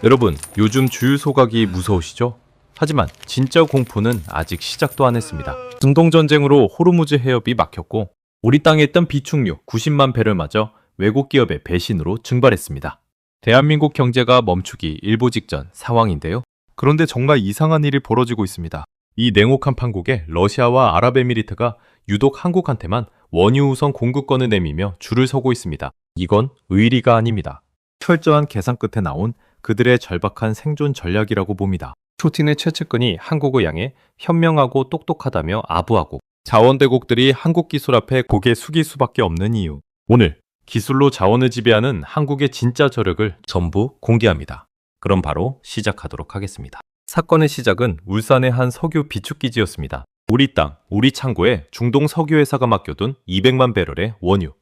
여러분, 요즘 주유 소각이 무서우시죠? 하지만 진짜 공포는 아직 시작도 안 했습니다. 중동전쟁으로 호르무즈 해협이 막혔고 우리 땅에 있던 비축유 90만 배를 맞아 외국 기업의 배신으로 증발했습니다. 대한민국 경제가 멈추기 일보 직전 상황인데요. 그런데 정말 이상한 일이 벌어지고 있습니다. 이 냉혹한 판국에 러시아와 아랍에미리트가 유독 한국한테만 원유 우선 공급권을 내밀며 줄을 서고 있습니다. 이건 의리가 아닙니다. 철저한 계산 끝에 나온 그들의 절박한 생존 전략이라고 봅니다. 푸틴의 최측근이 한국을 향해 현명하고 똑똑하다며 아부하고 자원대국들이 한국 기술 앞에 고개 숙일 수밖에 없는 이유. 오늘 기술로 자원을 지배하는 한국의 진짜 저력을 전부 공개합니다. 그럼 바로 시작하도록 하겠습니다. 사건의 시작은 울산의 한 석유 비축기지였습니다. 우리 땅, 우리 창고에 중동 석유회사가 맡겨둔 200만 배럴의 원유.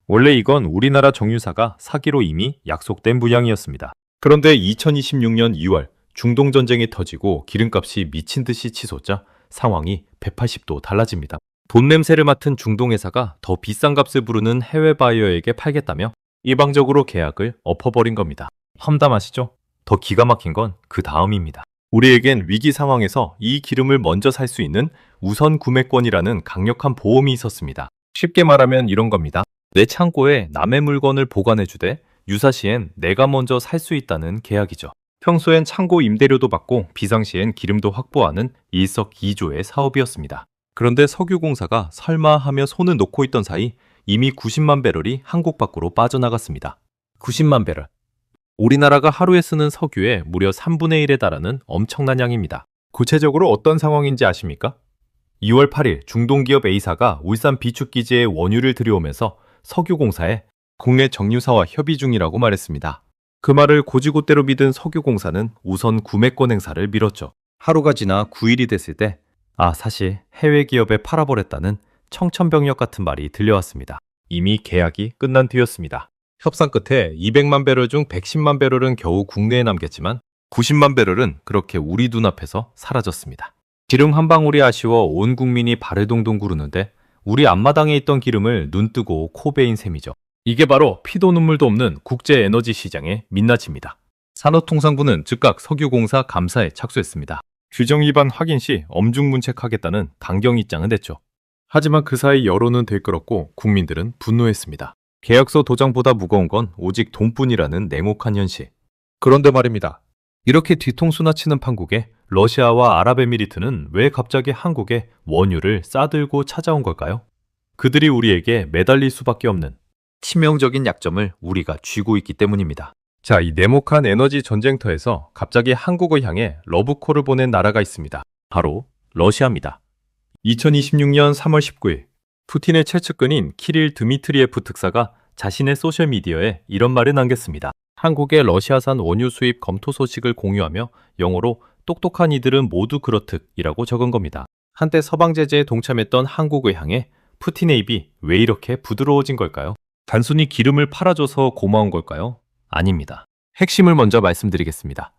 원래 이건 우리나라 정유사가 사기로 이미 약속된 분량이었습니다. 그런데 2026년 2월 중동 전쟁이 터지고 기름값이 미친 듯이 치솟자 상황이 180도 달라집니다. 돈 냄새를 맡은 중동 회사가 더 비싼 값을 부르는 해외 바이어에게 팔겠다며 일방적으로 계약을 엎어버린 겁니다. 험담하시죠? 더 기가 막힌 건 그 다음입니다. 우리에겐 위기 상황에서 이 기름을 먼저 살 수 있는 우선 구매권이라는 강력한 보험이 있었습니다. 쉽게 말하면 이런 겁니다. 내 창고에 남의 물건을 보관해주되 유사시엔 내가 먼저 살 수 있다는 계약이죠. 평소엔 창고 임대료도 받고 비상시엔 기름도 확보하는 일석이조의 사업이었습니다. 그런데 석유공사가 설마 하며 손을 놓고 있던 사이 이미 90만 배럴이 한국 밖으로 빠져나갔습니다. 90만 배럴. 우리나라가 하루에 쓰는 석유의 무려 3분의 1에 달하는 엄청난 양입니다. 구체적으로 어떤 상황인지 아십니까? 2월 8일 중동기업 A사가 울산 비축기지에 원유를 들여오면서 석유공사에 국내 정유사와 협의 중이라고 말했습니다. 그 말을 고지고대로 믿은 석유공사는 우선 구매권 행사를 미뤘죠. 하루가 지나 9일이 됐을 때 사실 해외 기업에 팔아버렸다는 청천벽력 같은 말이 들려왔습니다. 이미 계약이 끝난 뒤였습니다. 협상 끝에 200만 배럴 중 110만 배럴은 겨우 국내에 남겼지만 90만 배럴은 그렇게 우리 눈앞에서 사라졌습니다. 기름 한 방울이 아쉬워 온 국민이 발을 동동 구르는데 우리 앞마당에 있던 기름을 눈뜨고 코 베인 셈이죠. 이게 바로 피도 눈물도 없는 국제 에너지 시장의 민낯입니다. 산업통상부는 즉각 석유공사 감사에 착수했습니다. 규정 위반 확인 시 엄중문책하겠다는 강경 입장을 냈죠. 하지만 그 사이 여론은 들끓었고 국민들은 분노했습니다. 계약서 도장보다 무거운 건 오직 돈뿐이라는 냉혹한 현실. 그런데 말입니다. 이렇게 뒤통수나 치는 판국에 러시아와 아랍에미리트는 왜 갑자기 한국에 원유를 싸들고 찾아온 걸까요? 그들이 우리에게 매달릴 수밖에 없는 치명적인 약점을 우리가 쥐고 있기 때문입니다. 자, 이 냉혹한 에너지 전쟁터에서 갑자기 한국을 향해 러브콜을 보낸 나라가 있습니다. 바로 러시아입니다. 2026년 3월 19일 푸틴의 최측근인 키릴 드미트리에프 특사가 자신의 소셜미디어에 이런 말을 남겼습니다. 한국의 러시아산 원유 수입 검토 소식을 공유하며 영어로 똑똑한 이들은 모두 그렇듯이라고 적은 겁니다. 한때 서방 제재에 동참했던 한국을 향해 푸틴의 입이 왜 이렇게 부드러워진 걸까요? 단순히 기름을 팔아줘서 고마운 걸까요? 아닙니다. 핵심을 먼저 말씀드리겠습니다.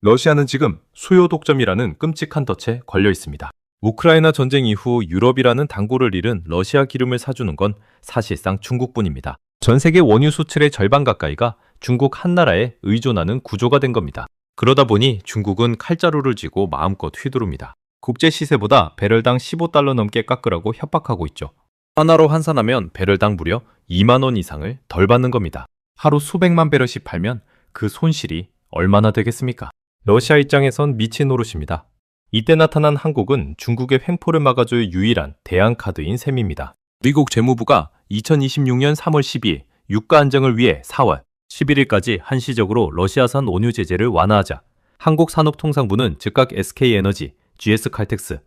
러시아는 지금 수요 독점이라는 끔찍한 덫에 걸려 있습니다. 우크라이나 전쟁 이후 유럽이라는 단골을 잃은 러시아 기름을 사주는 건 사실상 중국뿐입니다. 전 세계 원유 수출의 절반 가까이가 중국 한 나라에 의존하는 구조가 된 겁니다. 그러다 보니 중국은 칼자루를 쥐고 마음껏 휘두릅니다. 국제 시세보다 배럴당 15달러 넘게 깎으라고 협박하고 있죠. 하나로 환산하면 배럴당 무려 2만 원 이상을 덜 받는 겁니다. 하루 수백만 배럴씩 팔면 그 손실이 얼마나 되겠습니까? 러시아 입장에선 미친 노릇입니다. 이때 나타난 한국은 중국의 횡포를 막아줄 유일한 대안카드인 셈입니다. 미국 재무부가 2026년 3월 12일 유가 안정을 위해 4월 11일까지 한시적으로 러시아산 원유 제재를 완화하자 한국산업통상부는 즉각 SK에너지, GS칼텍스,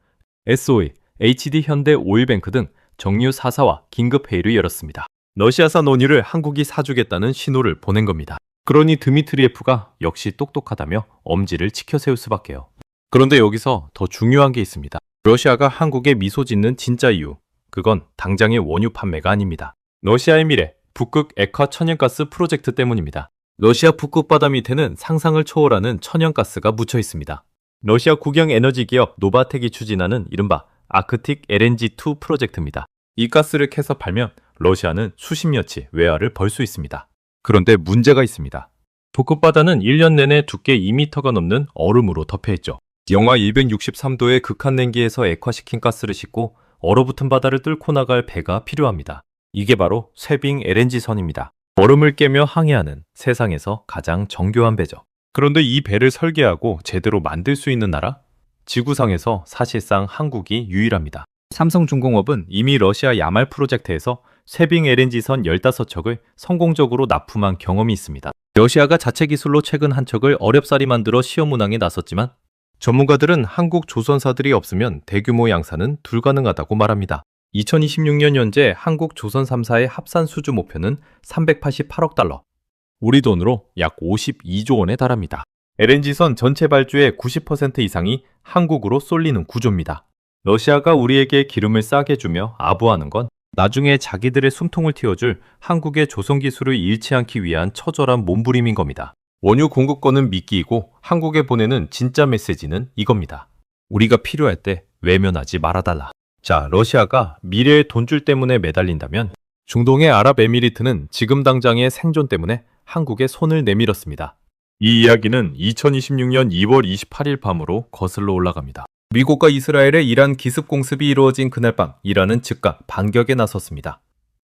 SO일, HD현대 오일뱅크 등 정유 4사와 긴급 회의를 열었습니다. 러시아산 원유를 한국이 사주겠다는 신호를 보낸 겁니다. 그러니 드미트리에프가 역시 똑똑하다며 엄지를 치켜 세울 수밖에요. 그런데 여기서 더 중요한 게 있습니다. 러시아가 한국에 미소 짓는 진짜 이유, 그건 당장의 원유 판매가 아닙니다. 러시아의 미래, 북극 액화 천연가스 프로젝트 때문입니다. 러시아 북극 바다 밑에는 상상을 초월하는 천연가스가 묻혀 있습니다. 러시아 국영 에너지 기업 노바텍이 추진하는 이른바 아크틱 LNG2 프로젝트입니다. 이 가스를 캐서 팔면 러시아는 수십 년치 외화를 벌 수 있습니다. 그런데 문제가 있습니다. 북극바다는 1년 내내 두께 2m가 넘는 얼음으로 덮여있죠. 영하 263도의 극한 냉기에서 액화시킨 가스를 싣고 얼어붙은 바다를 뚫고 나갈 배가 필요합니다. 이게 바로 쇠빙 LNG선입니다. 얼음을 깨며 항해하는 세상에서 가장 정교한 배죠. 그런데 이 배를 설계하고 제대로 만들 수 있는 나라? 지구상에서 사실상 한국이 유일합니다. 삼성중공업은 이미 러시아 야말 프로젝트에서 쇠빙 LNG선 15척을 성공적으로 납품한 경험이 있습니다. 러시아가 자체 기술로 최근 한 척을 어렵사리 만들어 시험 운항에 나섰지만 전문가들은 한국 조선사들이 없으면 대규모 양산은 불가능하다고 말합니다. 2026년 현재 한국 조선 3사의 합산 수주 목표는 388억 달러, 우리 돈으로 약 52조 원에 달합니다. LNG선 전체 발주의 90% 이상이 한국으로 쏠리는 구조입니다. 러시아가 우리에게 기름을 싸게 주며 아부하는 건 나중에 자기들의 숨통을 틔워줄 한국의 조선 기술을 잃지 않기 위한 처절한 몸부림인 겁니다. 원유 공급권은 미끼이고 한국에 보내는 진짜 메시지는 이겁니다. 우리가 필요할 때 외면하지 말아달라. 자, 러시아가 미래의 돈줄 때문에 매달린다면 중동의 아랍에미리트는 지금 당장의 생존 때문에 한국에 손을 내밀었습니다. 이 이야기는 2026년 2월 28일 밤으로 거슬러 올라갑니다. 미국과 이스라엘의 이란 기습 공습이 이루어진 그날 밤, 이란은 즉각 반격에 나섰습니다.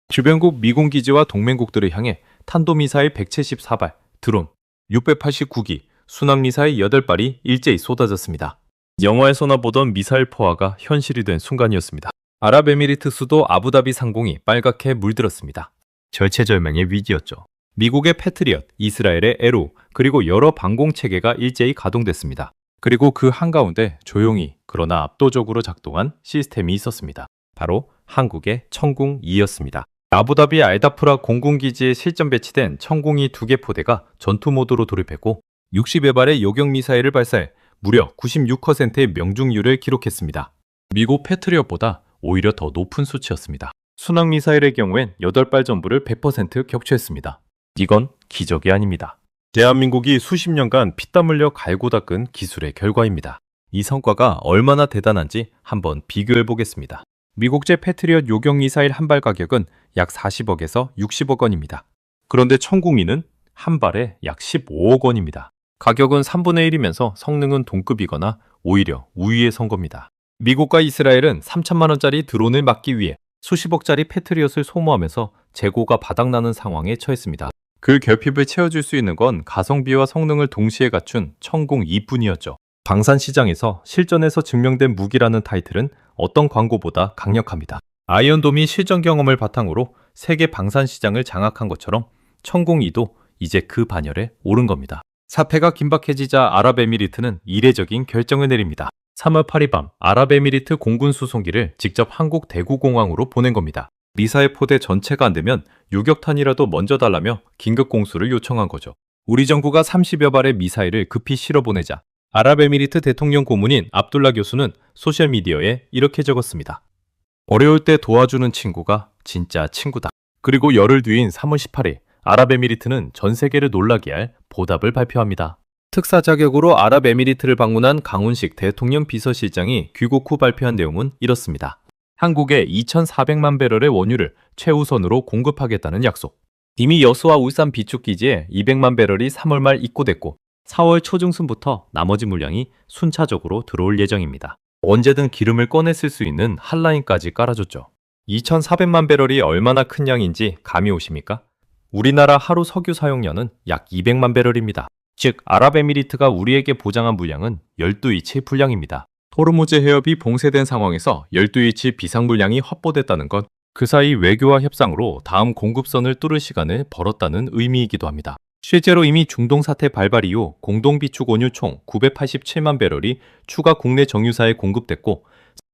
주변국 미군 기지와 동맹국들을 향해 탄도미사일 174발, 드론 689기, 순항미사일 8발이 일제히 쏟아졌습니다. 영화에서나 보던 미사일 포화가 현실이 된 순간이었습니다. 아랍에미리트 수도 아부다비 상공이 빨갛게 물들었습니다. 절체절명의 위기였죠. 미국의 패트리엇, 이스라엘의 에로, 그리고 여러 방공체계가 일제히 가동됐습니다. 그리고 그 한가운데 조용히 그러나 압도적으로 작동한 시스템이 있었습니다. 바로 한국의 천궁2였습니다. 아부다비 알다프라 공군기지에 실전 배치된 천궁2 2개 포대가 전투 모드로 돌입했고 60여 발의 요격 미사일을 발사해 무려 96%의 명중률을 기록했습니다. 미국 패트리엇보다 오히려 더 높은 수치였습니다. 순항 미사일의 경우엔 8발 전부를 100% 격추했습니다. 이건 기적이 아닙니다. 대한민국이 수십 년간 피땀 흘려 갈고 닦은 기술의 결과입니다. 이 성과가 얼마나 대단한지 한번 비교해 보겠습니다. 미국제 패트리엇 요격 미사일 한 발 가격은 약 40억에서 60억 원입니다. 그런데 천궁이는 한 발에 약 15억 원입니다. 가격은 3분의 1이면서 성능은 동급이거나 오히려 우위에 선 겁니다. 미국과 이스라엘은 3천만 원짜리 드론을 막기 위해 수십억짜리 패트리엇을 소모하면서 재고가 바닥나는 상황에 처했습니다. 그 결핍을 채워줄 수 있는 건 가성비와 성능을 동시에 갖춘 천궁2뿐이었죠. 방산 시장에서 실전에서 증명된 무기라는 타이틀은 어떤 광고보다 강력합니다. 아이언돔이 실전 경험을 바탕으로 세계 방산 시장을 장악한 것처럼 천궁2도 이제 그 반열에 오른 겁니다. 사태가 긴박해지자 아랍에미리트는 이례적인 결정을 내립니다. 3월 8일 밤 아랍에미리트 공군 수송기를 직접 한국 대구공항으로 보낸 겁니다. 미사일 포대 전체가 안 되면 유격탄이라도 먼저 달라며 긴급 공수를 요청한 거죠. 우리 정부가 30여 발의 미사일을 급히 실어 보내자 아랍에미리트 대통령 고문인 압둘라 교수는 소셜미디어에 이렇게 적었습니다. 어려울 때 도와주는 친구가 진짜 친구다. 그리고 열흘 뒤인 3월 18일 아랍에미리트는 전 세계를 놀라게 할 보답을 발표합니다. 특사 자격으로 아랍에미리트를 방문한 강훈식 대통령 비서실장이 귀국 후 발표한 내용은 이렇습니다. 한국에 2,400만 배럴의 원유를 최우선으로 공급하겠다는 약속. 이미 여수와 울산 비축기지에 200만 배럴이 3월 말 입고됐고 4월 초중순부터 나머지 물량이 순차적으로 들어올 예정입니다. 언제든 기름을 꺼내 쓸 수 있는 한라인까지 깔아줬죠. 2,400만 배럴이 얼마나 큰 양인지 감이 오십니까? 우리나라 하루 석유 사용량은 약 200만 배럴입니다. 즉 아랍에미리트가 우리에게 보장한 물량은 12이치 분량입니다. 호르무즈 해협이 봉쇄된 상황에서 12이치 비상 물량이 확보됐다는 건 그 사이 외교와 협상으로 다음 공급선을 뚫을 시간을 벌었다는 의미이기도 합니다. 실제로 이미 중동 사태 발발 이후 공동 비축 원유 총 987만 배럴이 추가 국내 정유사에 공급됐고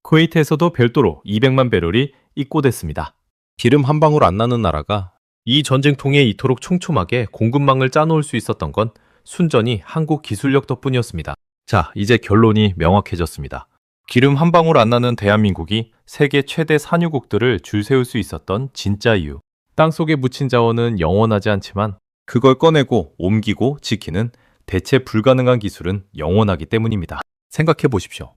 쿠웨이트에서도 별도로 200만 배럴이 입고됐습니다. 기름 한 방울 안 나는 나라가 이 전쟁통에 이토록 촘촘하게 공급망을 짜놓을 수 있었던 건 순전히 한국 기술력 덕분이었습니다. 자, 이제 결론이 명확해졌습니다. 기름 한 방울 안 나는 대한민국이 세계 최대 산유국들을 줄 세울 수 있었던 진짜 이유. 땅속에 묻힌 자원은 영원하지 않지만 그걸 꺼내고 옮기고 지키는 대체 불가능한 기술은 영원하기 때문입니다. 생각해 보십시오.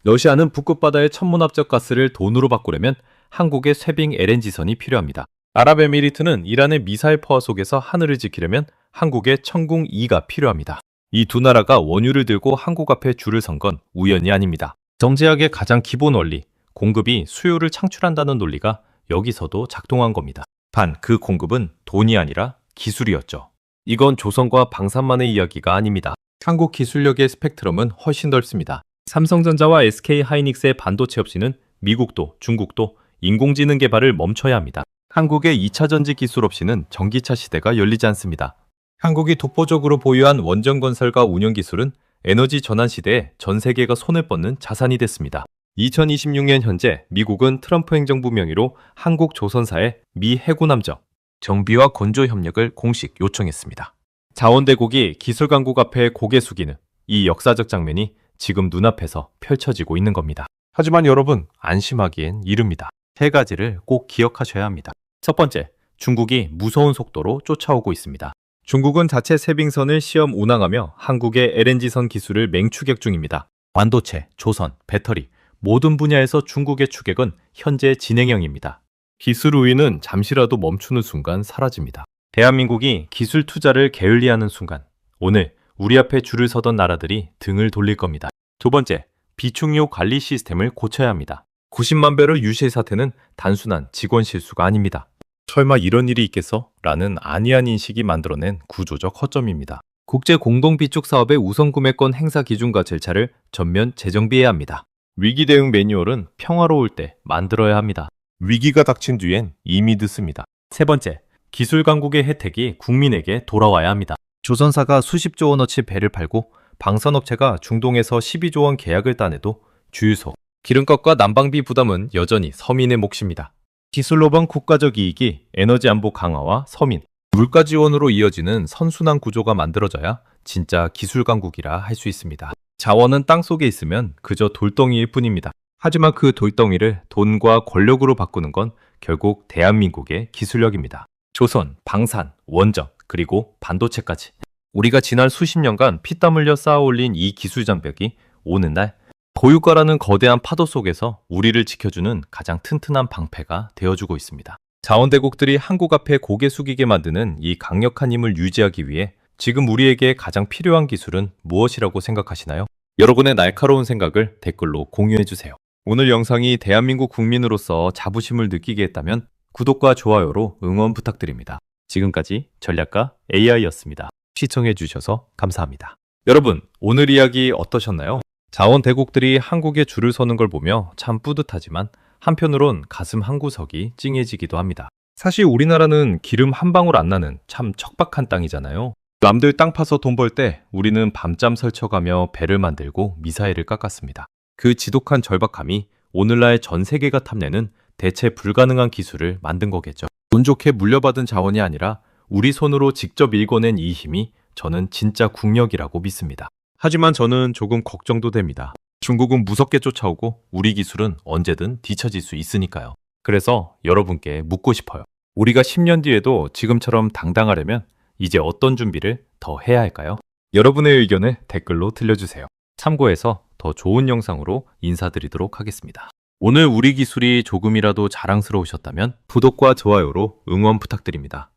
러시아는 북극바다의 천문학적 가스를 돈으로 바꾸려면 한국의 쇠빙 LNG선이 필요합니다. 아랍에미리트는 이란의 미사일 포화 속에서 하늘을 지키려면 한국의 천궁 2가 필요합니다. 이 두 나라가 원유를 들고 한국 앞에 줄을 선 건 우연이 아닙니다. 정제학의 가장 기본 원리, 공급이 수요를 창출한다는 논리가 여기서도 작동한 겁니다. 단, 그 공급은 돈이 아니라 기술이었죠. 이건 조선과 방산만의 이야기가 아닙니다. 한국 기술력의 스펙트럼은 훨씬 넓습니다. 삼성전자와 SK하이닉스의 반도체 없이는 미국도 중국도 인공지능 개발을 멈춰야 합니다. 한국의 2차 전지 기술 없이는 전기차 시대가 열리지 않습니다. 한국이 독보적으로 보유한 원전 건설과 운영 기술은 에너지 전환 시대에 전 세계가 손을 뻗는 자산이 됐습니다. 2026년 현재 미국은 트럼프 행정부 명의로 한국 조선사에 미 해군 함정, 정비와 건조 협력을 공식 요청했습니다. 자원대국이 기술 강국 앞에 고개 숙이는 이 역사적 장면이 지금 눈앞에서 펼쳐지고 있는 겁니다. 하지만 여러분, 안심하기엔 이릅니다. 세 가지를 꼭 기억하셔야 합니다. 첫 번째, 중국이 무서운 속도로 쫓아오고 있습니다. 중국은 자체 세빙선을 시험 운항하며 한국의 LNG선 기술을 맹추격 중입니다. 반도체, 조선, 배터리 모든 분야에서 중국의 추격은 현재 진행형입니다. 기술 우위는 잠시라도 멈추는 순간 사라집니다. 대한민국이 기술 투자를 게을리하는 순간, 오늘 우리 앞에 줄을 서던 나라들이 등을 돌릴 겁니다. 두 번째, 비축료 관리 시스템을 고쳐야 합니다. 90만 배럴 유실 사태는 단순한 직원 실수가 아닙니다. 설마 이런 일이 있겠어? 라는 안이한 인식이 만들어낸 구조적 허점입니다. 국제 공동 비축 사업의 우선 구매권 행사 기준과 절차를 전면 재정비해야 합니다. 위기 대응 매뉴얼은 평화로울 때 만들어야 합니다. 위기가 닥친 뒤엔 이미 늦습니다. 세 번째, 기술 강국의 혜택이 국민에게 돌아와야 합니다. 조선사가 수십조 원어치 배를 팔고 방산업체가 중동에서 12조 원 계약을 따내도 주유소, 기름값과 난방비 부담은 여전히 서민의 몫입니다. 기술로번 국가적 이익이 에너지 안보 강화와 서민, 물가 지원으로 이어지는 선순환 구조가 만들어져야 진짜 기술 강국이라 할 수 있습니다. 자원은 땅속에 있으면 그저 돌덩이일 뿐입니다. 하지만 그 돌덩이를 돈과 권력으로 바꾸는 건 결국 대한민국의 기술력입니다. 조선, 방산, 원전, 그리고 반도체까지. 우리가 지난 수십 년간 피땀 흘려 쌓아올린 이 기술 장벽이 오늘날 고유가라는 거대한 파도 속에서 우리를 지켜주는 가장 튼튼한 방패가 되어주고 있습니다. 자원대국들이 한국 앞에 고개 숙이게 만드는 이 강력한 힘을 유지하기 위해 지금 우리에게 가장 필요한 기술은 무엇이라고 생각하시나요? 여러분의 날카로운 생각을 댓글로 공유해주세요. 오늘 영상이 대한민국 국민으로서 자부심을 느끼게 했다면 구독과 좋아요로 응원 부탁드립니다. 지금까지 전략가 AI였습니다. 시청해주셔서 감사합니다. 여러분, 오늘 이야기 어떠셨나요? 자원대국들이 한국에 줄을 서는 걸 보며 참 뿌듯하지만 한편으론 가슴 한구석이 찡해지기도 합니다. 사실 우리나라는 기름 한 방울 안 나는 참 척박한 땅이잖아요. 남들 땅 파서 돈 벌 때 우리는 밤잠 설쳐가며 배를 만들고 미사일을 깎았습니다. 그 지독한 절박함이 오늘날 전 세계가 탐내는 대체 불가능한 기술을 만든 거겠죠. 운 좋게 물려받은 자원이 아니라 우리 손으로 직접 일궈낸 이 힘이 저는 진짜 국력이라고 믿습니다. 하지만 저는 조금 걱정도 됩니다. 중국은 무섭게 쫓아오고 우리 기술은 언제든 뒤처질 수 있으니까요. 그래서 여러분께 묻고 싶어요. 우리가 10년 뒤에도 지금처럼 당당하려면 이제 어떤 준비를 더 해야 할까요? 여러분의 의견을 댓글로 들려주세요. 참고해서 더 좋은 영상으로 인사드리도록 하겠습니다. 오늘 우리 기술이 조금이라도 자랑스러우셨다면 구독과 좋아요로 응원 부탁드립니다.